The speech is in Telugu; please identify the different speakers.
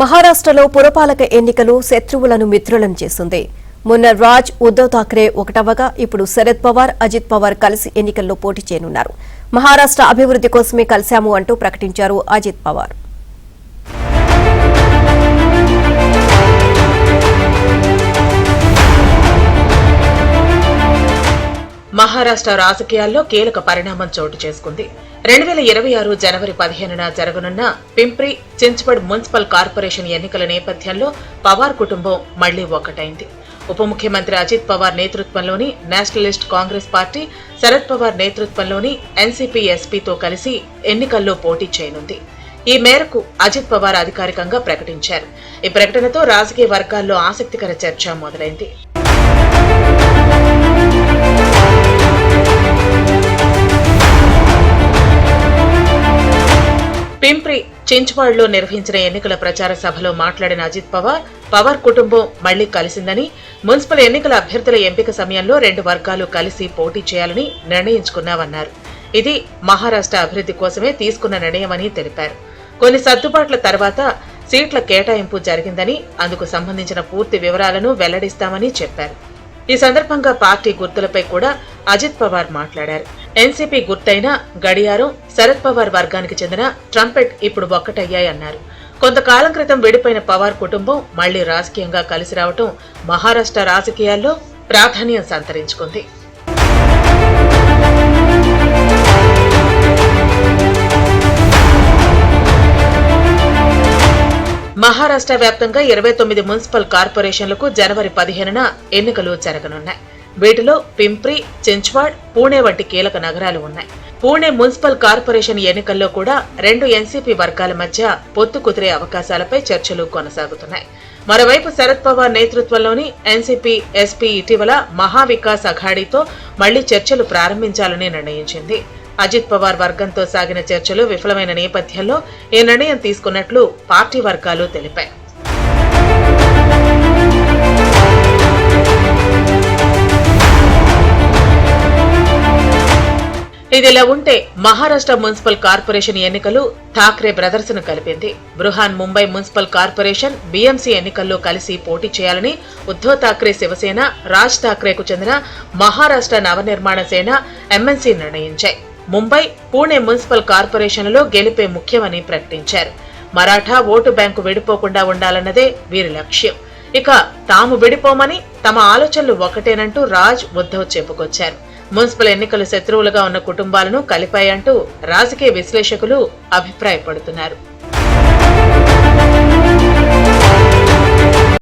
Speaker 1: మహారాష్ట్రలో పురపాలక ఎన్నికలు శత్రువులను మిత్రులను చేస్తుంది. మొన్న రాజ్ ఉద్దవ్ ఠాక్రే ఒకటవగా ఇప్పుడు శరద్ పవార్, అజిత్ పవార్ కలిసి ఎన్నికల్లో పోటీ చేయనున్నారు. మహారాష్ట్ర అభివృద్ధి కోసమే కలిశాము అంటూ ప్రకటించారు అజిత్ పవార్.
Speaker 2: మహారాష్ట్ర రాజకీయాల్లో కీలక పరిణామం చోటు చేసుకుంది. 2026 జనవరి 15న జరగనున్న పింప్రి చించ్వడ్ మున్సిపల్ కార్పొరేషన్ ఎన్నికల నేపథ్యంలో పవార్ కుటుంబం మళ్లీ ఒక్కటైంది. ఉప ముఖ్యమంత్రి అజిత్ పవార్ నేతృత్వంలోని నేషనలిస్ట్ కాంగ్రెస్ పార్టీ శరద్ పవార్ నేతృత్వంలోని ఎన్సీపీ ఎస్పీతో కలిసి ఎన్నికల్లో పోటీ చేయనుంది. ఈ మేరకు అజిత్ పవార్ అధికారికంగా ప్రకటించారు. ఈ ప్రకటనతో రాజకీయ వర్గాల్లో ఆసక్తికర చర్చ మొదలైంది. పింప్రి చించ్వాడ్లో నిర్వహించిన ఎన్నికల ప్రచార సభలో మాట్లాడిన అజిత్ పవార్ కుటుంబం మళ్లీ కలిసిందని, మున్సిపల్ ఎన్నికల అభ్యర్థుల ఎంపిక సమయంలో రెండు వర్గాలు కలిసి పోటీ చేయాలని నిర్ణయించుకున్నామన్నారు. ఇది మహారాష్ట్ర అభివృద్ధి కోసమే తీసుకున్న నిర్ణయమని తెలిపారు. కొన్ని సర్దుబాట్ల తర్వాత సీట్ల కేటాయింపు జరిగిందని, అందుకు సంబంధించిన పూర్తి వివరాలను వెల్లడిస్తామని చెప్పారు. ఈ సందర్భంగా పార్టీ గుర్తులపై కూడా అజిత్ పవార్ మాట్లాడారు. ఎన్సీపీ గుర్తైన గడియారం, శరద్ పవార్ వర్గానికి చెందిన ట్రంపెట్ ఇప్పుడు ఒక్కటయ్యాయన్నారు. కొంతకాలం క్రితం విడిపోయిన పవార్ కుటుంబం మళ్లీ రాజకీయంగా కలిసి రావటం మహారాష్ట్ర రాజకీయాల్లో ప్రాధాన్యం సంతరించుకుంది. మహారాష్ట్ర వ్యాప్తంగా 29 మున్సిపల్ కార్పొరేషన్లకు జనవరి 15న ఎన్నికలు జరగనున్నాయి. వీటిలో పింప్రి, చించ్వాడ్, పూణే వంటి కీలక నగరాలు ఉన్నాయి. పూణే మున్సిపల్ కార్పొరేషన్ ఎన్నికల్లో కూడా రెండు ఎన్సీపీ వర్గాల మధ్య పొత్తు కుదిరే అవకాశాలపై చర్చలు కొనసాగుతున్నాయి. మరోవైపు శరద్ పవార్ నేతృత్వంలోని ఎన్సీపీ ఎస్పీ ఇటీవల మహావికాస్ అఘాడీతో మళ్లీ చర్చలు ప్రారంభించాలని నిర్ణయించింది. అజిత్ పవార్ వర్గంతో సాగిన చర్చలు విఫలమైన నేపథ్యంలో ఈ నిర్ణయం తీసుకున్నట్లు పార్టీ వర్గాలు తెలిపాయి. ఇదిలా ఉంటే మహారాష్ట్ర మున్సిపల్ కార్పొరేషన్ ఎన్నికలు ఠాక్రే బ్రదర్స్ ను కలిపింది. Brihan Mumbai municipal corporation, BMC ఎన్నికల్లో కలిసి పోటీ చేయాలని ఉద్దవ్ ఠాక్రే శివసేన, రాజ్ ఠాక్రేకు చెందిన మహారాష్ట్ర నవనిర్మాణ సేన, ఎంఎన్సీ నిర్ణయించాయి. ముంబై, పూణే మున్సిపల్ కార్పొరేషన్లలో గెలిపే ముఖ్యమని ప్రకటించారు. మరాఠా ఓటు బ్యాంకు విడిపోకుండా ఉండాలన్నదే వీరి లక్ష్యం. ఇక తాము విడిపోమని, తమ ఆలోచనలు ఒకటేనంటూ రాజ్, ఉద్దవ్ చెప్పుకొచ్చారు. మున్సిపల్ ఎన్నికలు శత్రువులుగా ఉన్న కుటుంబాలను కలిపాయంటూ రాజకీయ విశ్లేషకులు అభిప్రాయపడుతున్నారు.